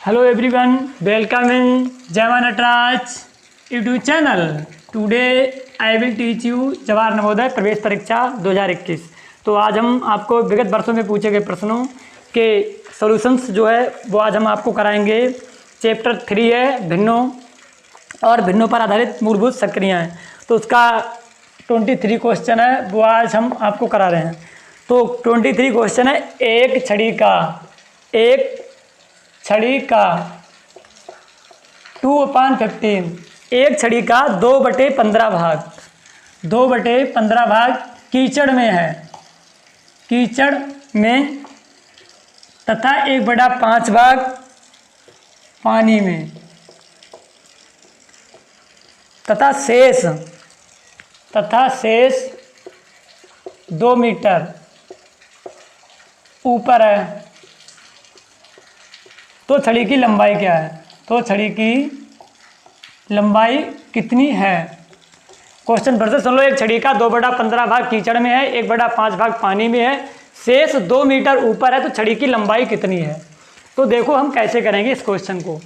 Hello everyone, welcome in Java Nataraj YouTube channel. Today I will teach you Jawahar Navodaya प्रवेश परीक्षा 2021। तो आज हम आपको विगत वर्षों में पूछे गए प्रश्नों के सॉल्यूशंस जो है वो आज हम आपको कराएंगे। चैप्टर 3 है भिन्नों और भिन्नों पर आधारित मूलभूत सक्रियाएं। तो उसका 23 क्वेश्चन है वो आज हम आपको करा रहे हैं। तो 23 क्वेश्चन है एक छड़ी का 2/15, एक छड़ी का 2/15 भाग कीचड़ में है, कीचड़ में, तथा 1/5 भाग पानी में, तथा शेष 2 मीटर ऊपर है। तो छड़ी की लंबाई क्या है? तो छड़ी की लंबाई कितनी है? क्वेश्चन फिर से सुन लो। एक छड़ी का 2/15 भाग कीचड़ में है, 1/5 भाग पानी में है, शेष 2 मीटर ऊपर है, तो छड़ी की लंबाई कितनी है? तो देखो हम कैसे करेंगे इस क्वेश्चन को।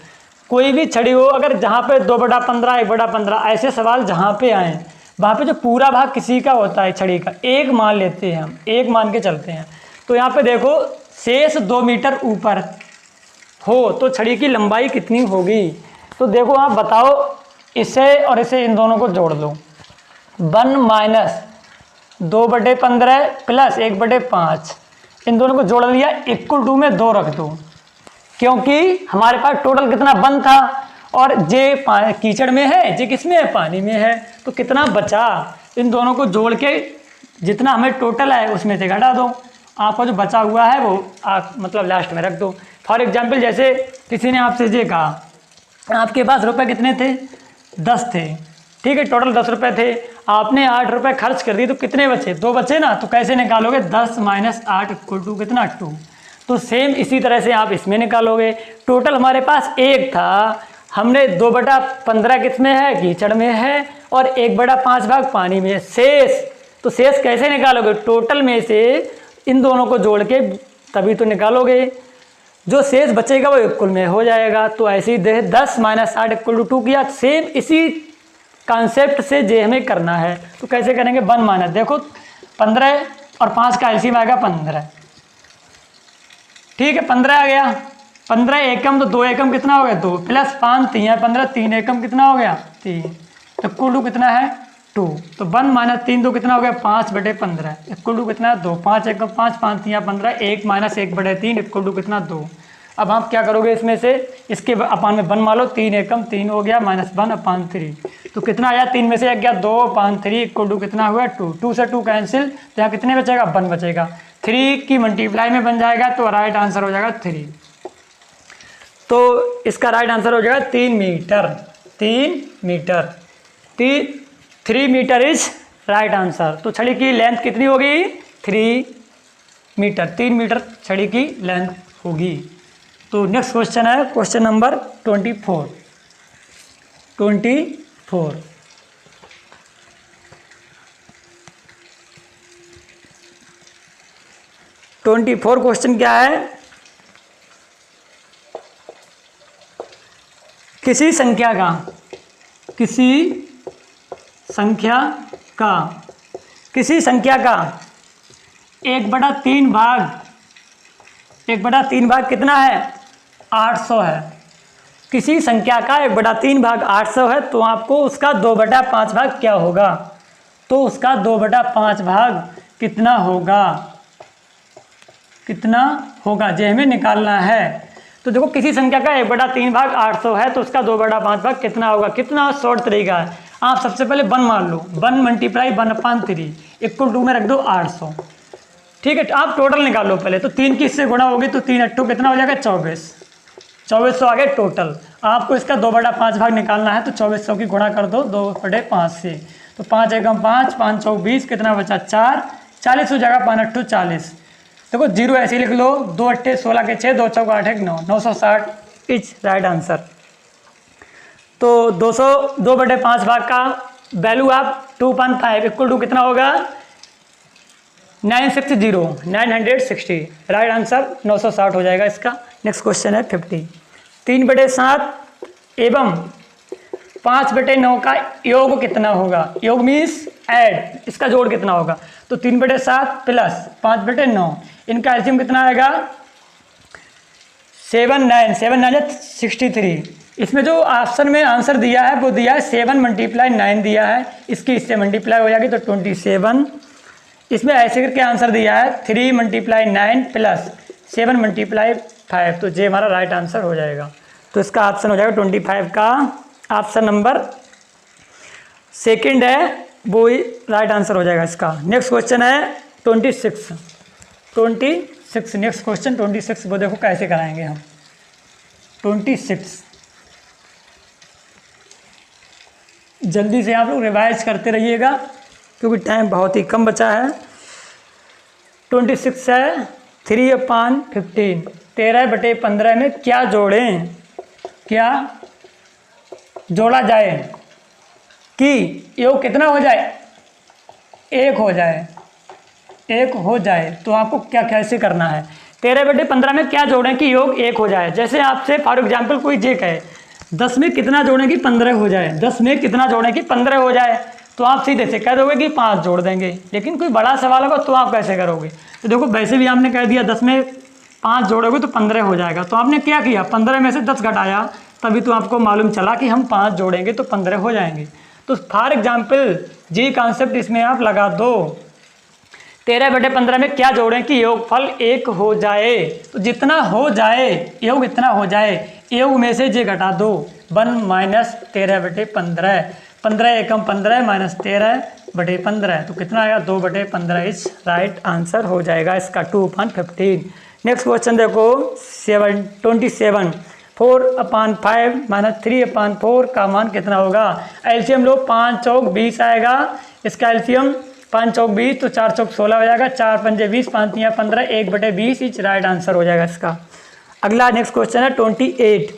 कोई भी छड़ी हो, अगर जहाँ पे 2/15, 1/15 ऐसे सवाल जहाँ पे आए वहाँ पे जो पूरा भाग किसी का होता है छड़ी का, एक मान लेते हैं हम, एक मान के चलते हैं। तो यहाँ पे देखो शेष 2 मीटर ऊपर हो तो छड़ी की लंबाई कितनी होगी? तो देखो आप बताओ, इसे और इसे इन दोनों को जोड़ दो। 1 - 2/15 प्लस 1/5, इन दोनों को जोड़ लिया, इक्वल टू में 2 रख दो, क्योंकि हमारे पास टोटल कितना 1 था और जे कीचड़ में है, जे किस में है, पानी में है। तो कितना बचा, इन दोनों को जोड़ के जितना हमें टोटल है उसमें से घटा दो। आपका जो बचा हुआ है वो मतलब लास्ट में रख दो। फॉर एग्जाम्पल जैसे किसी ने आपसे ये कहा, आपके पास रुपए कितने थे? 10 थे, ठीक है, टोटल 10 रुपये थे, आपने 8 रुपये खर्च कर दिए, तो कितने बचे? 2 बचे ना। तो कैसे निकालोगे? 10 - 8 इक्वल टू कितना? 2। तो सेम इसी तरह से आप इसमें निकालोगे। टोटल हमारे पास 1 था, हमने 2/15 किस में है? कीचड़ में है, और 1/5 भाग पानी में है। शेष, तो शेष कैसे निकालोगे? टोटल में से इन दोनों को जोड़ के तभी तो निकालोगे। जो शेष बचेगा वो इक्वल में हो जाएगा। तो ऐसे ही 10 - 8 इक्वल टू 2 किया। सेम इसी कॉन्सेप्ट से जे हमें करना है। तो कैसे करेंगे? 1 - देखो 15 और 5 का एलसीएम आएगा 15, ठीक है, 15 आ गया। 15 एकम तो 2 एकम कितना हो गया? 2 प्लस 5 3 15, 3 एकम कितना हो गया? 3, इक्वल टू कितना है? 2। तो 1 - 3 तो कितना हो गया? 5/15 इक्वल टू कितना है? 2। 5 एकम 5, 5 3 15, 1 - 1/3 इक्वल टू कितना? 2। अब आप क्या करोगे इसमें से? इसके अपान में 1 मान लो, 3 एकम 3 हो गया, -1/3। तो कितना आया? 3 में से 1 गया, 2/3 इक्वल टू कितना हुआ? 2। 2 से 2 कैंसिल, तो यहाँ कितने बचेगा? 1 बचेगा। 3 की मल्टीप्लाई में बन जाएगा, तो राइट आंसर हो जाएगा 3। तो इसका राइट आंसर हो जाएगा 3 metre. 3 metre is right answer. तो छड़ी की लेंथ कितनी होगी? 3 मीटर। 3 मीटर छड़ी की लेंथ होगी। तो नेक्स्ट क्वेश्चन है क्वेश्चन नंबर 24। 24 क्वेश्चन क्या है? किसी संख्या का 1/3 भाग कितना है? 800 है। किसी संख्या का 1/3 भाग 800 है, तो आपको उसका 2/5 भाग क्या होगा? तो उसका 2/5 भाग कितना होगा जे हमें निकालना है। तो देखो किसी संख्या का 1/3 भाग 800 है, तो उसका 2/5 भाग कितना होगा? कितना शॉर्ट तरीका है, आप सबसे पहले 1 मान लो, 1 × 1/3 इक्वल टू में रख दो 800, ठीक है। आप टोटल निकालो पहले। तो 3 की इससे गुणा होगी, तो 3 8 कितना हो जाएगा? 2400 आ गए टोटल। आपको इसका 2/5 भाग निकालना है, तो 2400 की गुणा कर दो 2/5 से। तो 5 एकम 5, 5 चौक 20, कितना बचा? 4, 40 हो जाएगा, 5 8 40। देखो 0 ऐसे लिख लो, 2 8 16 के 6, 2 चौक 8 1 9, 960 इज राइट आंसर। तो 2/5 भाग का वैल्यू आप 2.5 इक्वल टू कितना होगा? 960 राइट आंसर 960 हो जाएगा इसका। नेक्स्ट क्वेश्चन है 50। 3/7 एवं 5/9 का योग कितना होगा? योग मीन्स ऐड, इसका जोड़ कितना होगा? तो 3/7 प्लस 5/9, इनका एलसीएम कितना आएगा? 7 9 7 9 63। इसमें जो ऑप्शन में आंसर दिया है वो दिया है 7 × 9 दिया है, इसकी इससे मल्टीप्लाई हो जाएगी तो 27। इसमें ऐसे करके आंसर दिया है 3 × 9 प्लस 7 × 5, तो ये हमारा राइट आंसर हो जाएगा। तो इसका ऑप्शन हो जाएगा 25 का ऑप्शन नंबर सेकंड है, वो ही राइट आंसर हो जाएगा इसका। नेक्स्ट क्वेश्चन है 26। नेक्स्ट क्वेश्चन 26, वो देखो कैसे कराएंगे हम। 26 जल्दी से आप लोग रिवाइज करते रहिएगा क्योंकि टाइम बहुत ही कम बचा है। 26 है 3/15, 13/15 में क्या जोड़ें, क्या जोड़ा जाए कि योग कितना हो जाए? 1 हो जाए, 1 हो जाए। तो आपको क्या कैसे करना है? 13/15 में क्या जोड़ें कि योग 1 हो जाए? जैसे आपसे फॉर एग्जाम्पल कोई जे कहे 10 में कितना जोड़ें कि 15 हो जाए, 10 में कितना जोड़ें कि 15 हो जाए, तो आप सीधे से कह दोगे कि 5 जोड़ देंगे। लेकिन कोई बड़ा सवाल होगा तो आप कैसे करोगे? तो देखो वैसे भी आपने कह दिया 10 में 5 जोड़ोगे तो 15 हो जाएगा, तो आपने क्या किया? 15 में से 10 घटाया, तभी तो आपको मालूम चला कि हम 5 जोड़ेंगे तो 15 हो जाएंगे। तो फॉर एग्जाम्पल जी कॉन्सेप्ट इसमें आप लगा दो। 13/15 में क्या जोड़ें कि योगफल 1 हो जाए? तो जितना हो जाए योग इतना हो जाए, योग में से जे घटा दो, 1 - 13/15, 15 एकम 15 - 13/15, तो कितना आएगा? 2/15 इस राइट आंसर हो जाएगा इसका 2/15। नेक्स्ट क्वेश्चन देखो 27, 4/5 - 3/4 का मान कितना होगा? एलसीएम लो, 5 चौक 20 आएगा, इसका एलसीएम 5 चौक 20 तो 4 चौक 16 हो जाएगा, 4 पंजे 20, 5 तियाँ 15, 1/20 इच राइट आंसर हो जाएगा इसका। अगला नेक्स्ट क्वेश्चन है 28।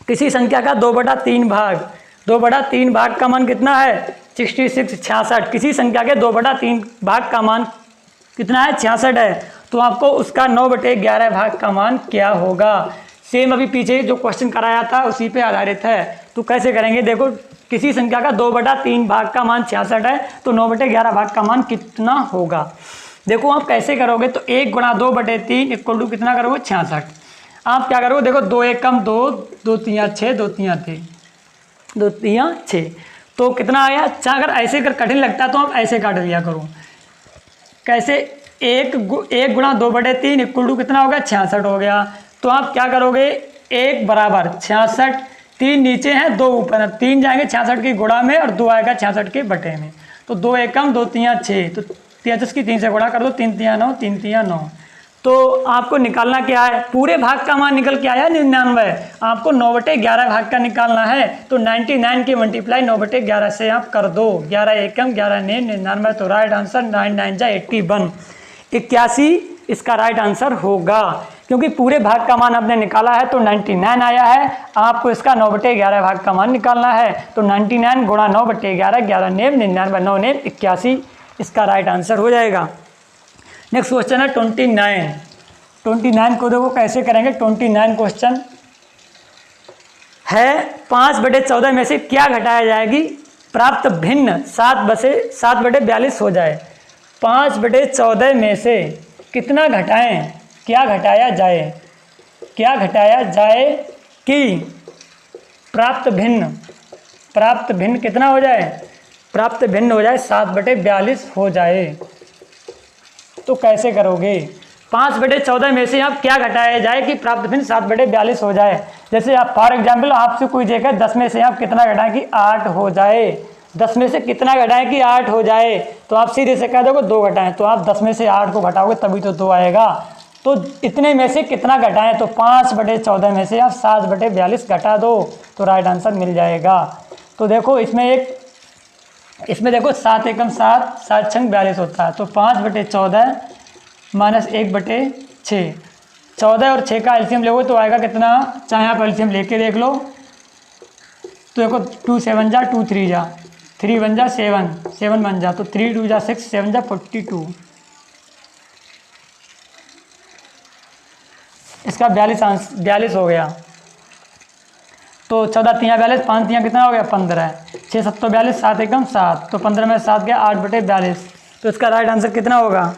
किसी संख्या का 2/3 भाग, 2/3 भाग का मान कितना है? 66 66। किसी संख्या के 2/3 भाग का मान कितना है? 66 है, तो आपको उसका 9/11 भाग का मान क्या होगा? सेम अभी पीछे जो क्वेश्चन कराया था उसी पे आधारित है। तो कैसे करेंगे? देखो किसी संख्या का 2/3 भाग का मान 66 है, तो 9/11 भाग का मान कितना होगा? देखो आप कैसे करोगे, तो 1 × 2/3 इक्वल टू कितना करोगे? 66। आप क्या करोगे? देखो 2 एकम 2, 2 तियाँ 6, 2 तियाँ 3, 2 तियाँ 6, तो कितना आया? अच्छा अगर ऐसे कर कठिन लगता है तो आप ऐसे काट दिया करो। कैसे? 1 × 2/3 इक्वल टू कितना हो गया? 66 हो गया। तो आप क्या करोगे? 1 बराबर 66, 3 नीचे हैं 2 ऊपर है, 3 जाएंगे 66 की गुणा में और 2 आएगा 66 के बटे में। तो 2 एकम 2 तियाँ 6, तो 33 की 3 से गुणा कर दो, 3 तियाँ 9, 3 तियाँ 9। तो आपको निकालना क्या है? पूरे भाग का मान निकल के आया 99, आपको 9/11 भाग का निकालना है। तो 99 की मल्टीप्लाई 9/11 से आप कर दो, 11 एकम 11 9 99, तो राइट आंसर 9 9 जा 81, 81 इसका राइट आंसर होगा। क्योंकि पूरे भाग का मान आपने निकाला है तो 99 आया है, आपको इसका 9/11 भाग का मान निकालना है। तो 99 × 9/11, 11 9 99, 9 9 81 इसका राइट आंसर हो जाएगा। नेक्स्ट क्वेश्चन है 29। 29 को देखो कैसे करेंगे। 29 क्वेश्चन है 5/14 में से क्या घटाया जाएगी प्राप्त भिन्न 7/42 हो जाए। 5/14 में से कितना घटाएं, क्या घटाया जाए, क्या घटाया जाए कि प्राप्त भिन्न कितना हो जाए? प्राप्त भिन्न हो जाए 7/42 हो जाए। तो कैसे करोगे? 5/14 में से आप क्या घटाया जाए कि प्राप्त भिन्न 7/42 हो जाए। जैसे आप फॉर एग्जाम्पल आपसे कोई देखे 10 में से आप कितना घटाएं कि 8 हो जाए, 10 में से कितना घटाएं कि 8 हो जाए, तो आप सीधे से कह दोगे 2 घटाएं। तो आप 10 में से 8 को घटाओगे तभी तो 2 आएगा। तो इतने में से कितना घटाएं? तो 5/14 में से आप 7/42 घटा दो तो राइट आंसर मिल जाएगा। तो देखो इसमें देखो 7 एकम 7, 7 छंग 42 होता है। तो 5/14 - 1/6, 14 और 6 का एलसीएम लोगे तो आएगा कितना? चाहे आप एलसीएम लेके देख लो। तो देखो 2 7 जा 2 3 जा, 3 1 जा 7, 7 1 जा, तो 3 2 जा 6, 7 जा 42, इसका 42 हो गया। तो 14 तियाँ 42, 5 तियाँ कितना हो गया 15, 6 सत्तो 42, 7 एकम 7, तो 15 में 7 गया 8/42। तो इसका राइट आंसर कितना होगा,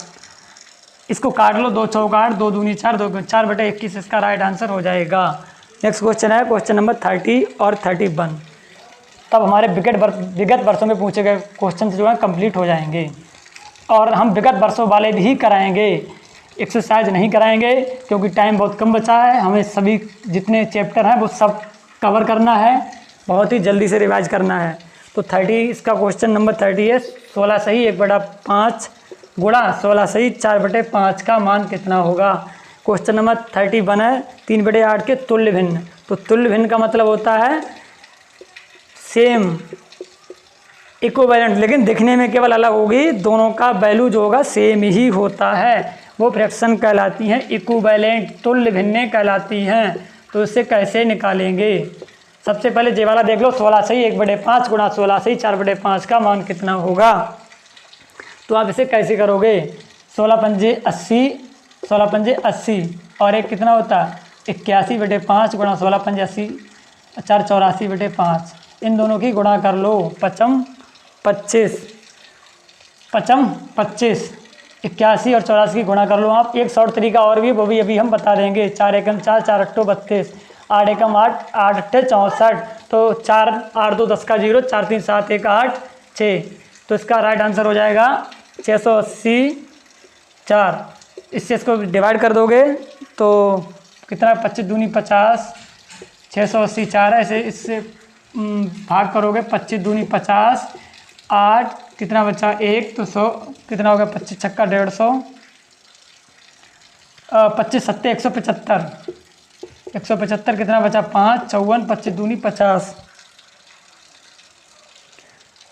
इसको काट लो, 2 चौका 8, 2 दूनी 4, 4/21 इसका राइट आंसर हो जाएगा। नेक्स्ट क्वेश्चन है क्वेश्चन नंबर 30 और 31। तब हमारे विगत वर्षों में पूछे गए क्वेश्चन जो है कंप्लीट हो जाएंगे, और हम विगत वर्षों वाले भी कराएंगे, एक्सरसाइज नहीं कराएंगे क्योंकि टाइम बहुत कम बचा है। हमें सभी जितने चैप्टर हैं वो सब कवर करना है, बहुत ही जल्दी से रिवाइज करना है। तो 30 इसका क्वेश्चन नंबर 30 है, 16 सही 1/5 गुणा 16 सही 4/5 का मान कितना होगा। क्वेश्चन नंबर 31 है 3/8 के तुल्य भिन्न। तो तुल्य भिन्न का मतलब होता है सेम, इक्विवेलेंट, लेकिन दिखने में केवल अलग होगी, दोनों का वैल्यू जो होगा सेम ही होता है, वो फ्रैक्शन कहलाती हैं इक्विवेलेंट, तुल्य भिन्नें कहलाती हैं। तो इससे कैसे निकालेंगे, सबसे पहले ये वाला देख लो, 16 सही 1/5 गुणा 16 सही 4/5 का मान कितना होगा। तो आप इसे कैसे करोगे, 16 पंजे 80, 16 पंजे 80 और एक कितना होता है 81/5 गुणा 16 पंजे 80, 4 84/5, इन दोनों की गुणा कर लो, 5 25, 81 और 84 की गुणा कर लो आप। एक शॉर्ट तरीका और भी है, वो भी अभी हम बता देंगे। 4 एकम 4, 4 अट्ठो 32, 8 एकम 8, 8 अट्ठे 64, तो 4 8 2 10 का 0, 4 3 7 1 8 6, तो इसका राइट आंसर हो जाएगा 680 4। इससे इसको डिवाइड कर दोगे तो कितना, 25 दूनी 50, 680 4 है, इससे भाग करोगे, 25 दूनी 50, 8 कितना बचा 1, तो 100 कितना हो गया, 25 छक्का 150, 25 सत्ते 175, 175 कितना बचा 5, 54, 25 दूनी 50,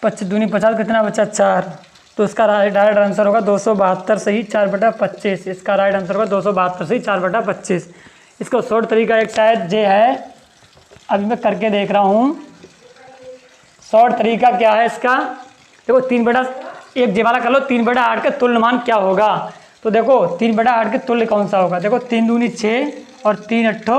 25 दूनी 50 कितना बचा 4, तो इसका राइट आंसर होगा 272 सही 4/25। इसका राइट आंसर होगा 272 सही 4/25। इसको शॉर्ट तरीका एक शायद ये है, अभी मैं करके देख रहा हूँ। शॉर्ट तरीका क्या है इसका, देखो 3/1 जे वाला कर लो, 3/8 का तुल्य मान क्या होगा। तो देखो 3/8 के तुल्य कौन सा होगा, देखो 3 दूनी 6 और 3 अट्ठो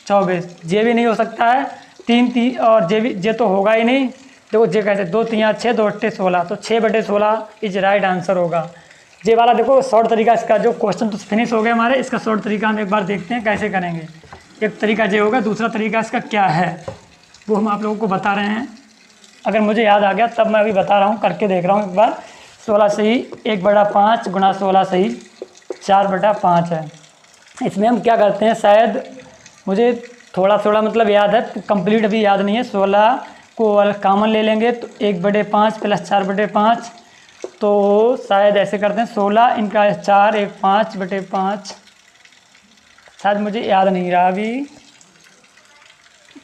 24, जे भी नहीं हो सकता है, 3 और जे तो होगा ही नहीं। देखो जे कैसे 2 3 6, 2 अट्ठे 16, तो 6/16 इज राइट आंसर होगा। जे वाला देखो शॉर्ट तरीका, इसका जो क्वेश्चन तो फिनिश हो गया हमारे, इसका शॉर्ट तरीका हम एक बार देखते हैं कैसे करेंगे। एक तरीका जे होगा, दूसरा तरीका इसका क्या है वो हम आप लोगों को बता रहे हैं। अगर मुझे याद आ गया तब मैं अभी बता रहा हूँ, करके देख रहा हूँ एक बार। 16 सही 1/5 गुणा 16 सही 4/5 है। इसमें हम क्या करते हैं, शायद मुझे थोड़ा मतलब याद है, कंप्लीट अभी याद नहीं है। 16 को कॉमन ले लेंगे तो 1/5 प्लस 4/5, तो शायद ऐसे करते हैं 16 इनका 4 1 5/5, शायद मुझे याद नहीं रहा अभी,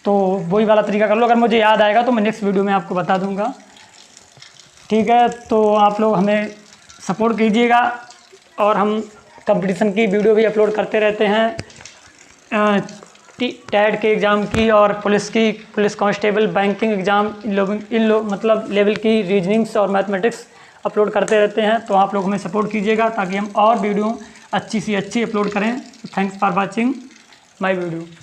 तो वही वाला तरीका कर लो। अगर मुझे याद आएगा तो मैं नेक्स्ट वीडियो में आपको बता दूंगा, ठीक है। तो आप लोग हमें सपोर्ट कीजिएगा, और हम कंपटीशन की वीडियो भी अपलोड करते रहते हैं, टेट के एग्ज़ाम की और पुलिस कांस्टेबल, बैंकिंग एग्ज़ाम, इन लोग मतलब लेवल की रीजनिंग्स और मैथमेटिक्स अपलोड करते रहते हैं। तो आप लोग हमें सपोर्ट कीजिएगा ताकि हम और वीडियो अच्छी सी अच्छी अपलोड करें। Thanks for watching my video.